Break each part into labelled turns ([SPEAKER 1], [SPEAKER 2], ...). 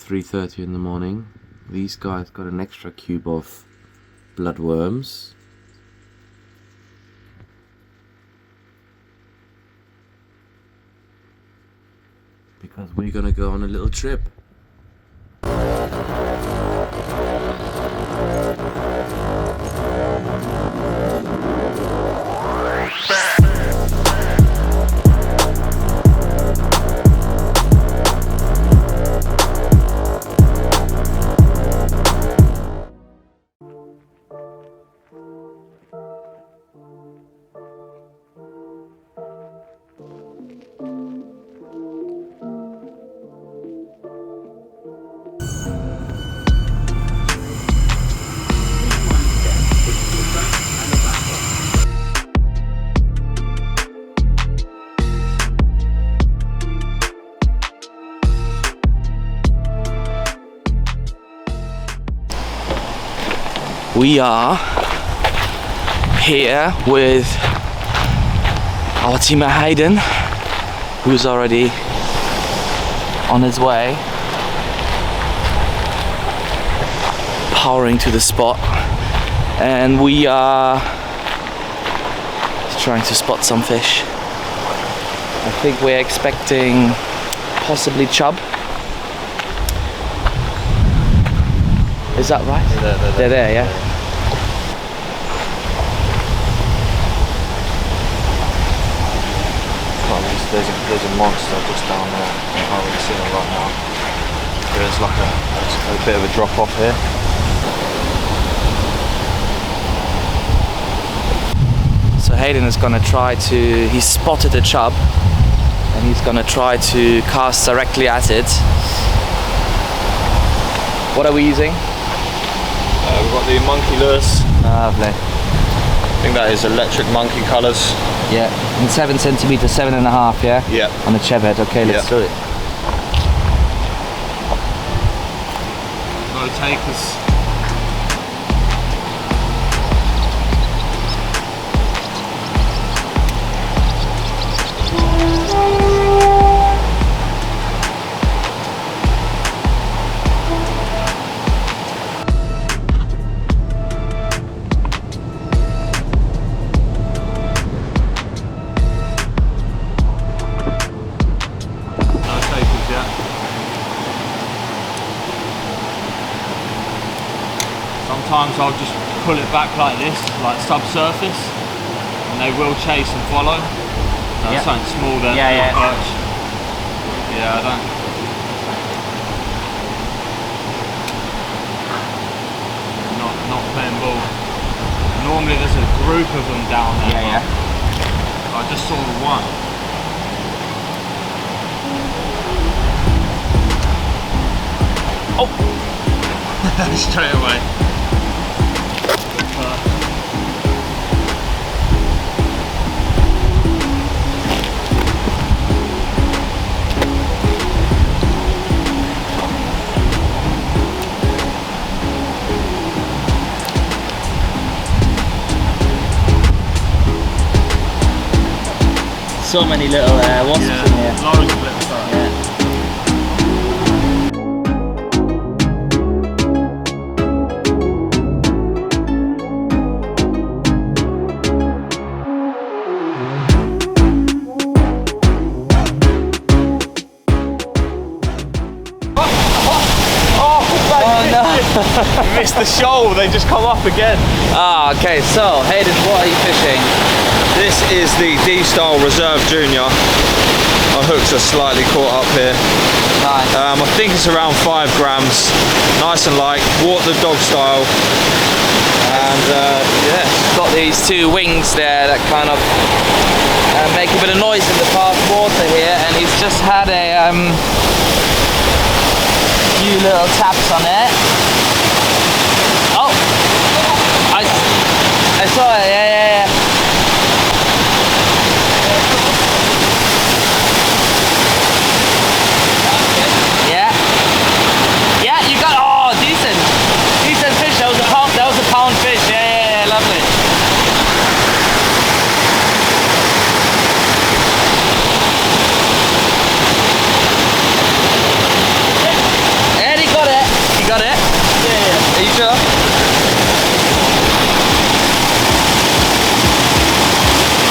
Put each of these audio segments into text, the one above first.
[SPEAKER 1] 3:30 in the morning. These guys got an extra cube of bloodworms. Because we're gonna go on a little trip. We are here with our teammate Hayden, who's already on his way, powering to the spot, and we are trying to spot some fish. I think we're expecting possibly chub. Is that right? They're there, yeah?
[SPEAKER 2] There's a monster just down there. I can't really see it right now. There's like a bit of a drop off here.
[SPEAKER 1] So Hayden is gonna try to, he spotted a chub and he's gonna try to cast directly at it. What are we using?
[SPEAKER 2] We've got the monkey lures.
[SPEAKER 1] Lovely.
[SPEAKER 2] I think that is electric monkey colours.
[SPEAKER 1] Yeah, and 7 centimeters, 7.5, yeah?
[SPEAKER 2] Yeah.
[SPEAKER 1] On the chevet, okay, let's do it.
[SPEAKER 2] No takers. Sometimes I'll just pull it back like this, like subsurface, and they will chase and follow. That's something small there.
[SPEAKER 1] Yeah.
[SPEAKER 2] Perch. Yeah, I don't. Not playing ball. Normally there's a group of them down there.
[SPEAKER 1] Yeah.
[SPEAKER 2] I just saw the one. Oh! Straight away.
[SPEAKER 1] So many little wasps in here.
[SPEAKER 2] Loads of little stuff.
[SPEAKER 1] Yeah.
[SPEAKER 2] You missed the shoal, they just come up again.
[SPEAKER 1] Ah, okay, so Hayden, what are you fishing?
[SPEAKER 2] This is the D-Style Reserve Junior. My hooks are slightly caught up here.
[SPEAKER 1] Nice.
[SPEAKER 2] I think it's around 5 grams. Nice and light, water the dog style. And yeah.
[SPEAKER 1] Got these two wings there that kind of make a bit of noise in the fast water here, and he's just had a few little taps on it. Oh! I saw it, yeah. Yeah, you got, oh, decent fish. That was a pound fish. Yeah, lovely. Eddie. picture?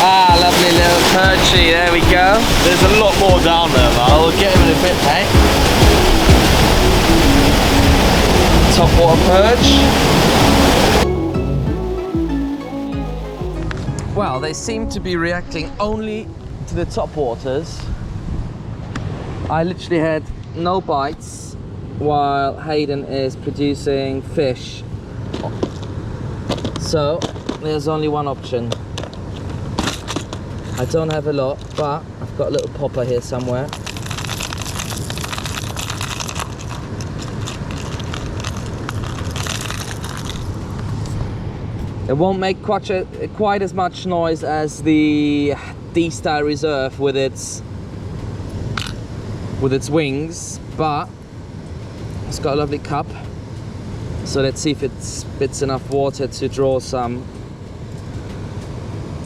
[SPEAKER 1] Ah, lovely little perchy, there we go.
[SPEAKER 2] There's a lot more down there, man.
[SPEAKER 1] Oh, we'll get him in a bit, mate. Topwater perch. Well, they seem to be reacting only to the topwaters. I literally had no bites while Hayden is producing fish. So, there's only one option. I don't have a lot, but I've got a little popper here somewhere. It won't make quite as much noise as the D-style reserve with its wings, but it's got a lovely cup. So let's see if it spits enough water to draw some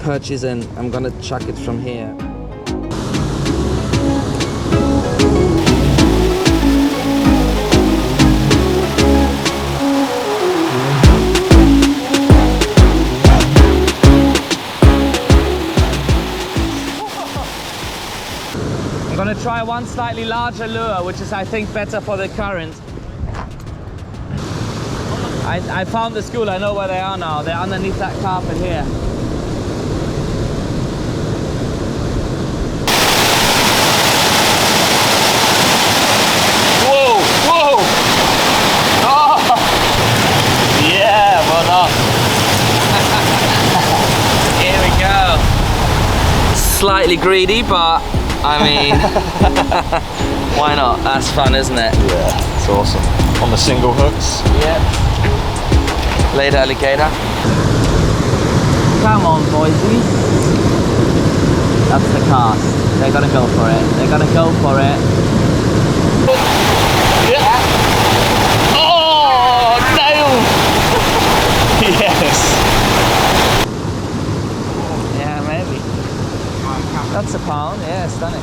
[SPEAKER 1] perches in. I'm gonna chuck it from here. I'm gonna try one slightly larger lure, which is I think better for the current. I found the school, I know where they are now. They're underneath that carpet here. Here we go. Slightly greedy, but I mean, why not? That's fun, isn't it?
[SPEAKER 2] Yeah, it's awesome. On the single hooks.
[SPEAKER 1] Yep. Later, alligator. Come on, boysy. That's the cast. They're gonna go for it. They're gonna go for it.
[SPEAKER 2] Yeah. Oh, nailed! Yes.
[SPEAKER 1] Yeah, maybe. That's a pound. Yeah, stunning.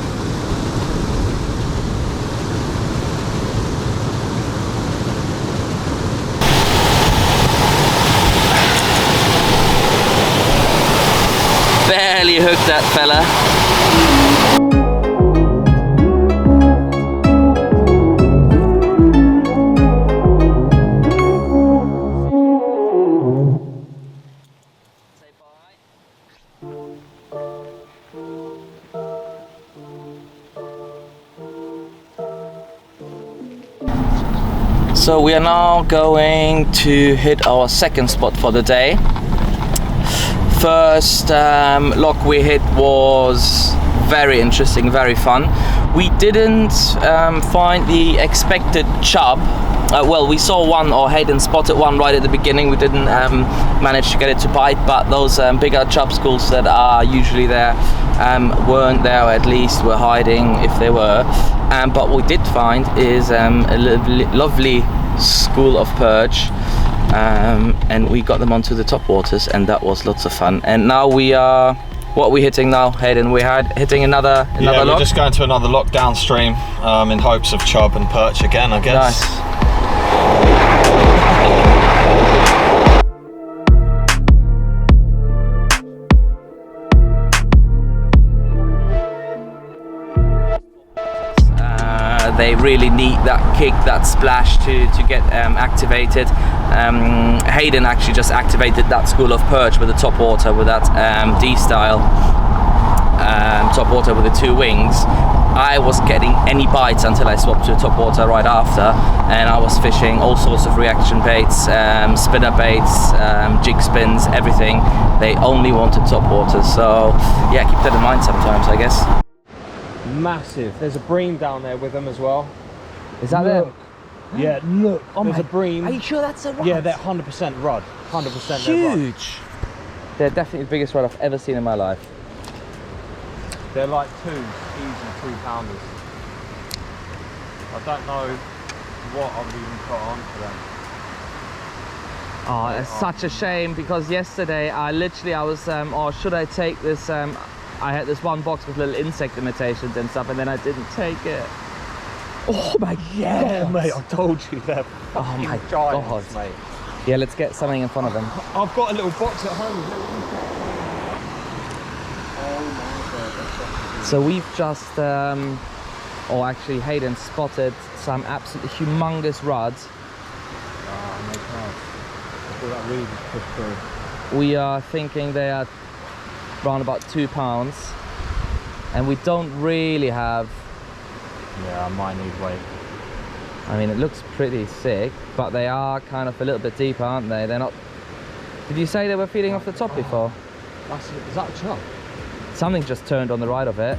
[SPEAKER 1] Barely hooked that fella. So we are now going to hit our second spot for the day. First lock we hit was very interesting, very fun. We didn't find the expected chub. Well, we saw one, or Hayden spotted one right at the beginning. We didn't manage to get it to bite, but those bigger chub schools that are usually there weren't there, or at least were hiding if they were. But what we did find is a lovely school of perch. And we got them onto the topwaters, and that was lots of fun. And now we are, what are we hitting now, Hayden? We're hitting another
[SPEAKER 2] lock?
[SPEAKER 1] We're
[SPEAKER 2] just going to another lock downstream in hopes of chub and perch again, I guess.
[SPEAKER 1] Nice. They really need that kick, that splash to get activated. Hayden actually just activated that school of perch with the topwater, with that D-style topwater with the two wings. I was getting any bites until I swapped to topwater right after, and I was fishing all sorts of reaction baits, spinner baits, jig spins, everything. They only wanted topwater, so yeah, keep that in mind sometimes, I guess.
[SPEAKER 2] Massive. There's a bream down there with them as well.
[SPEAKER 1] Is that there?
[SPEAKER 2] Yeah, look.
[SPEAKER 1] Oh,
[SPEAKER 2] there's a bream.
[SPEAKER 1] Are you sure that's a rod?
[SPEAKER 2] Yeah, they're 100% rod. 100%
[SPEAKER 1] huge. They're definitely the biggest rod I've ever seen in my life.
[SPEAKER 2] They're like easy 2-pounders. I don't know what I would even put on for them.
[SPEAKER 1] Oh, it's such a shame, because yesterday I was, or should I take this, I had this one box with little insect imitations and stuff, and then I didn't take it. Oh my god!
[SPEAKER 2] Yeah, mate, I told you that.
[SPEAKER 1] Oh my
[SPEAKER 2] giants,
[SPEAKER 1] god,
[SPEAKER 2] mate.
[SPEAKER 1] Yeah, let's get something in front of him.
[SPEAKER 2] I've got a little box at home.
[SPEAKER 1] So we've just, or actually Hayden spotted some absolutely humongous rods.
[SPEAKER 2] Oh my god. I thought that really just pushed through.
[SPEAKER 1] We are thinking they are around about 2 pounds. And we don't really have...
[SPEAKER 2] Yeah, I might need weight.
[SPEAKER 1] I mean, it looks pretty sick, but they are kind of a little bit deeper, aren't they? They're not... Did you say they were feeding off the top before?
[SPEAKER 2] Is that a chub?
[SPEAKER 1] Something just turned on the right of it.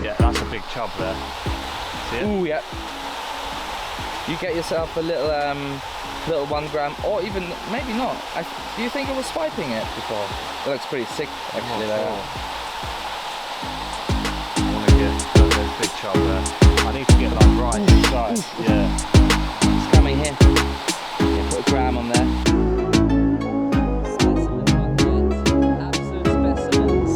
[SPEAKER 2] Yeah, that's a big chub there. See it?
[SPEAKER 1] Ooh, yeah. You get yourself a little, little 1 gram, or even maybe not. Do you think it was swiping it before? It looks pretty sick, actually.
[SPEAKER 2] I want to get a big chub there. I need to get like right inside. Yeah.
[SPEAKER 1] It's coming here. Yeah, put a gram on there. Absolute specimens.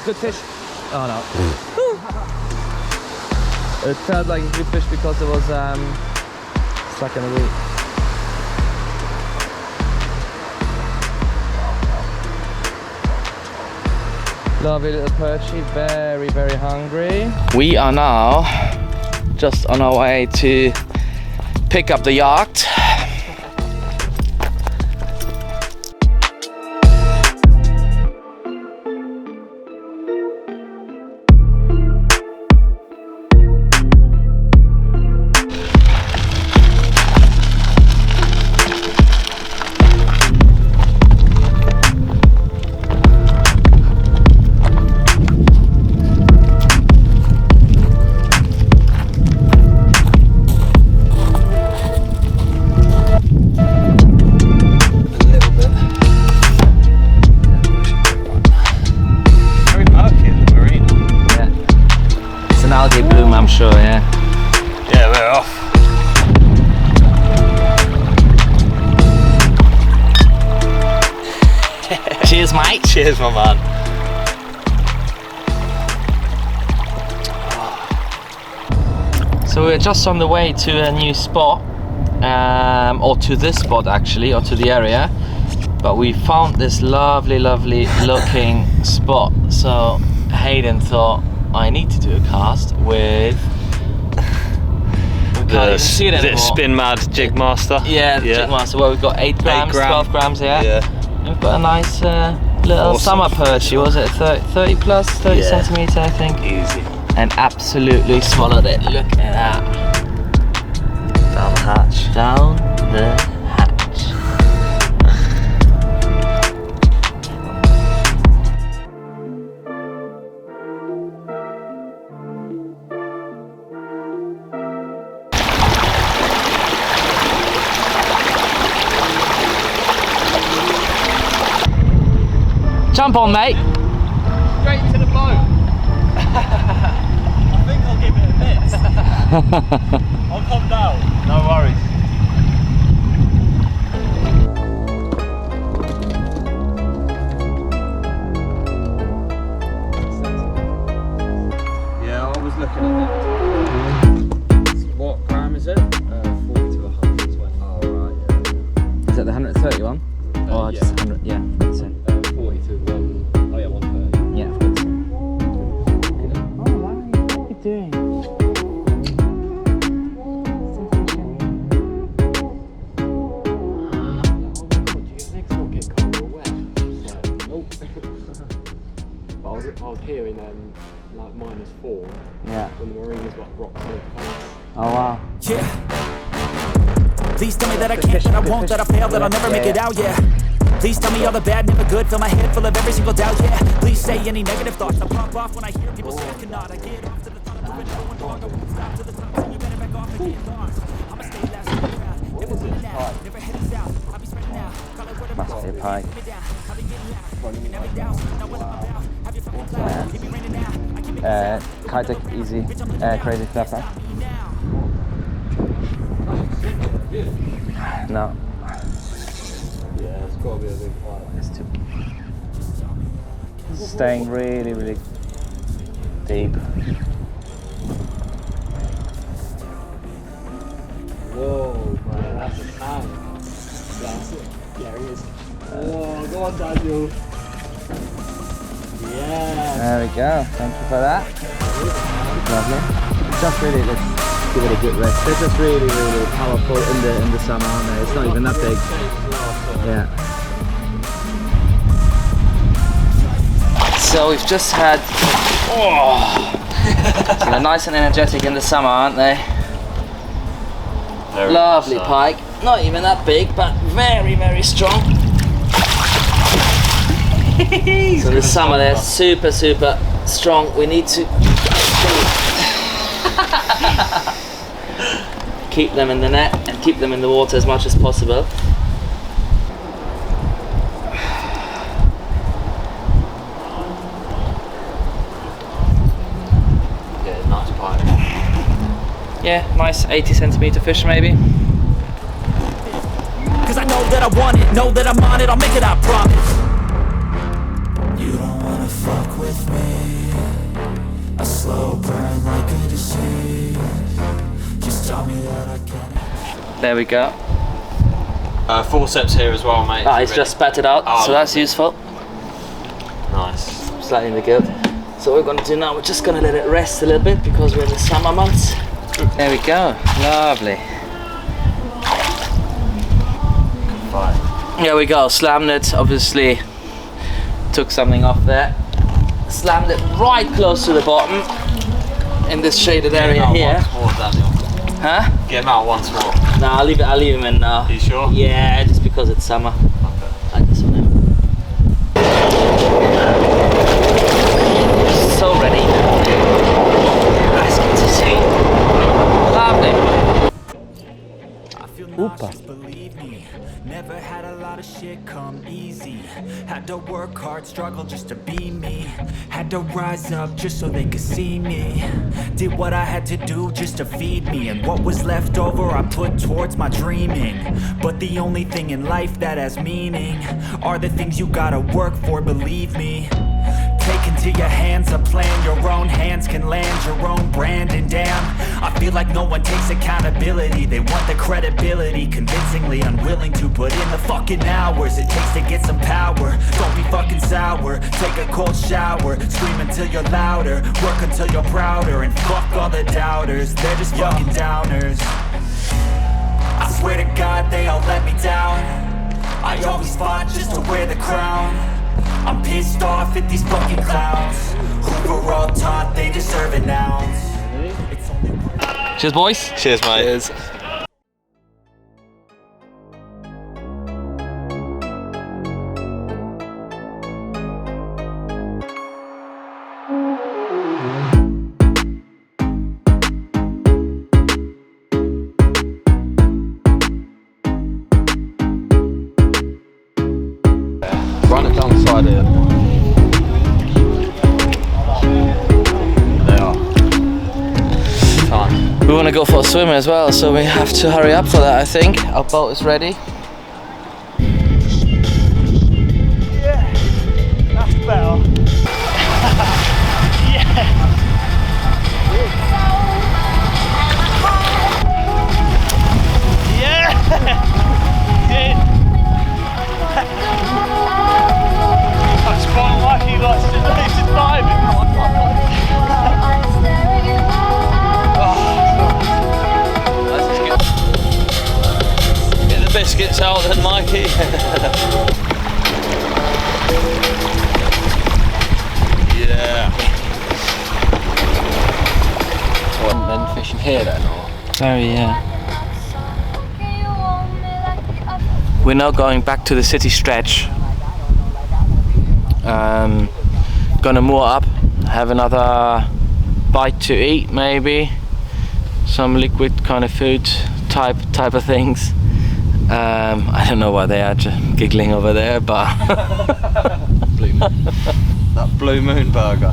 [SPEAKER 1] Good fish. Oh no. It felt like a good fish because it was stuck in the weed. Lovely little perchy, very, very hungry. We are now just on our way to pick up the yacht. Sure, yeah.
[SPEAKER 2] Yeah, we're off.
[SPEAKER 1] Cheers, mate.
[SPEAKER 2] Cheers, my man.
[SPEAKER 1] So we're just on the way to a new spot, or to this spot actually, or to the area. But we found this lovely, lovely looking spot. So Hayden thought, I need to do a cast with
[SPEAKER 2] the Spin Mad Jig Master.
[SPEAKER 1] Yeah, the Jig Master. Well, we've got 8 grams, 12 grams here.
[SPEAKER 2] Yeah.
[SPEAKER 1] And we've got a nice little
[SPEAKER 2] awesome
[SPEAKER 1] summer perch. Was it 30 plus, 30 centimeter, I think?
[SPEAKER 2] Easy.
[SPEAKER 1] And absolutely swallowed it. Look at that.
[SPEAKER 2] Down the hatch.
[SPEAKER 1] Down the hatch. Jump on, mate.
[SPEAKER 2] Straight to the boat. I think I'll give it a miss. I'll come down.
[SPEAKER 1] No worries. 131? Or
[SPEAKER 3] Yeah.
[SPEAKER 1] just 100? Yeah, that's it.
[SPEAKER 3] 40 to 1. Oh yeah, 130.
[SPEAKER 1] Yeah, of course. Oh, what are you doing?
[SPEAKER 3] I was here in like -4
[SPEAKER 1] Yeah.
[SPEAKER 3] when the marine was like rock solid cold.
[SPEAKER 1] Oh wow.
[SPEAKER 4] Yeah. Please tell me that I can't, that I won't, that I fail, that I'll never make it out, yeah. Please tell me all the bad, never good, fill my head full of every single doubt, yeah. Please say any negative thoughts, I pop off when I hear people say I cannot. I get off to the thought of proving everyone wrong, I won't stop to the top, so you better back off and get lost. I'ma stay last in the crowd, never moving out, never heading south, I'll be spreading out, call it word of mouth,
[SPEAKER 1] Must be a pike.
[SPEAKER 4] keep me down, I'll be getting loud, you never doubt, know what I'm about, have your fucking cloud, keep me raining now, I keep it
[SPEAKER 1] Kite easy, crazy flapper. No.
[SPEAKER 3] Yeah, it's got to be a big fight.
[SPEAKER 1] It's too... Staying really, really deep.
[SPEAKER 3] Whoa, man, that's a tank. That's it. Yeah, it is. Whoa, go on, Daniel. Yeah.
[SPEAKER 1] There we go. Thank you for that. Lovely. Just really, let's give it a good rest. They're just really, really powerful in the summer, aren't they? It's not even that big. Yeah. So we've just had. Oh, so they're nice and energetic in the summer, aren't they?
[SPEAKER 2] Very
[SPEAKER 1] Lovely
[SPEAKER 2] so.
[SPEAKER 1] pike. Not even that big, but very, very strong. So the summer they're super, super strong. We need to keep them in the net and keep them in the water as much as possible.
[SPEAKER 2] Yeah, nice pike.
[SPEAKER 1] Yeah, nice 80 centimeter fish maybe.
[SPEAKER 4] Cause I know that I want it, know that I'm on it, I'll make it, I promise. You don't wanna fuck with me. A slow burn like a disease. Just tell me that I can.
[SPEAKER 1] There we go.
[SPEAKER 2] Forceps here as well, mate.
[SPEAKER 1] Ah, he's just spat it out,
[SPEAKER 2] Oh,
[SPEAKER 1] so that's useful.
[SPEAKER 2] nice.
[SPEAKER 1] Slightly in the gilt. So what we're going to do now, we're just going to let it rest a little bit because we're in the summer months. There we go, lovely.
[SPEAKER 2] Fine.
[SPEAKER 1] There we go, slammed it, obviously took something off there. Slammed it right close to the bottom in this shaded area here.
[SPEAKER 2] Once more, Daniel.
[SPEAKER 1] Huh?
[SPEAKER 2] Get him out once more.
[SPEAKER 1] No, I'll leave him in now.
[SPEAKER 2] Are you sure?
[SPEAKER 1] Yeah, just because it's summer.
[SPEAKER 2] Okay.
[SPEAKER 1] Like this one now. So ready. Nice good to see. Lovely.
[SPEAKER 4] I feel nauseous, believe me. Never had a lot of shit come easy. Had to work hard, struggle just to be me. Had to rise up just so they could see me. Did what I had to do just to feed me. And what was left over I put towards my dreaming. But the only thing in life that has meaning are the things you gotta work for, believe me. Take into your hands a plan, your own hands can land your own brand. And damn, I feel like no one takes accountability. They want the credibility, convincingly unwilling to put in the fucking hours it takes to get some power. Don't be fucking sour, take a cold shower. Scream until you're louder, work until you're prouder. And fuck all the doubters, they're just fucking downers. I swear to God they all let me down. I always fought just to wear the crown. I'm pissed off at these fucking clowns who were all taught they deserve an ounce.
[SPEAKER 1] Cheers, boys.
[SPEAKER 2] Cheers, mate.
[SPEAKER 1] Cheers.
[SPEAKER 3] Run it down the side here.
[SPEAKER 2] They are. Time.
[SPEAKER 1] We want to go for a swim as well, so we have to hurry up for that, I think. Our boat is ready.
[SPEAKER 4] Yeah, that's better.
[SPEAKER 1] biscuits out then, Mikey.
[SPEAKER 3] Yeah. Well, then fishing here then, or?
[SPEAKER 1] Very, yeah. We're now going back to the city stretch. Gonna moor up, have another bite to eat, maybe some liquid kind of food type of things. I don't know why they are just giggling over there, but
[SPEAKER 3] Blue moon. That blue moon burger.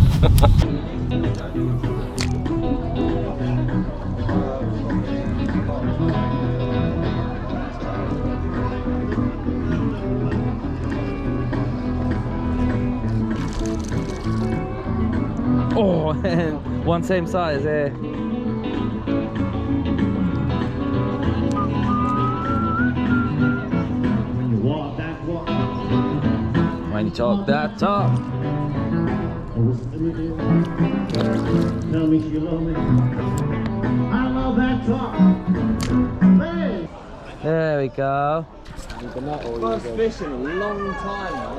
[SPEAKER 1] oh, one same size, eh? When you talk that talk.
[SPEAKER 5] Tell me you love me. I love that talk. Hey.
[SPEAKER 1] There we go.
[SPEAKER 3] First fish in a long time, man.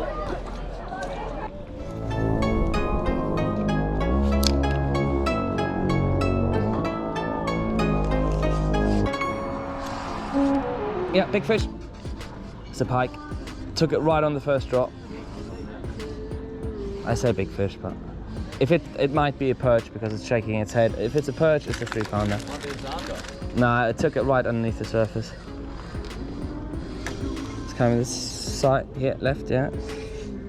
[SPEAKER 1] Yeah, big fish. It's a pike. Took it right on the first drop. I say big fish, but if it might be a perch because it's shaking its head. If it's a perch, it's a 3-pounder. Nah, it took it right underneath the surface. It's coming this side here, left, yeah.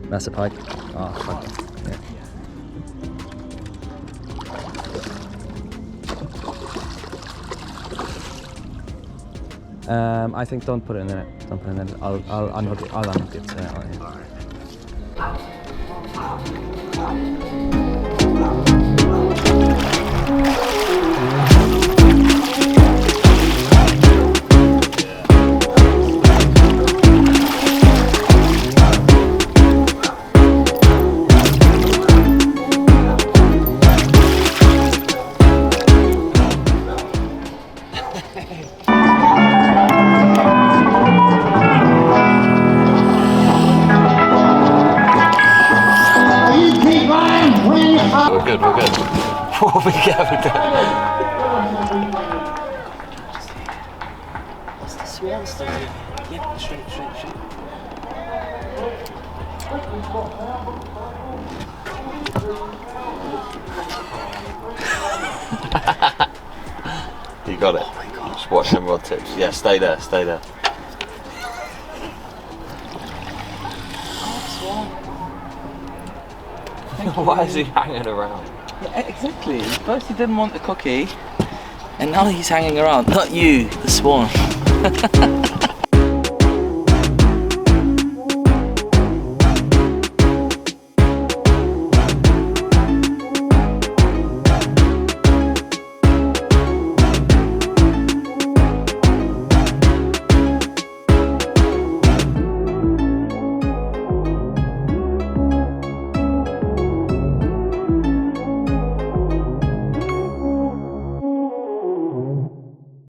[SPEAKER 1] That's a pike. Oh, fuck. Yeah. I think don't put it in the net. Don't put it in the net. I'll unhook it. I'll unhook it.
[SPEAKER 3] We're good.
[SPEAKER 1] What we got? What's the swan still? Yeah, straight.
[SPEAKER 3] You got it. Oh my God. Just watch them rod tips. Yeah, stay there. Why is he hanging around?
[SPEAKER 1] Yeah, exactly. First he didn't want the cookie, and now he's hanging around. Not you, the swan.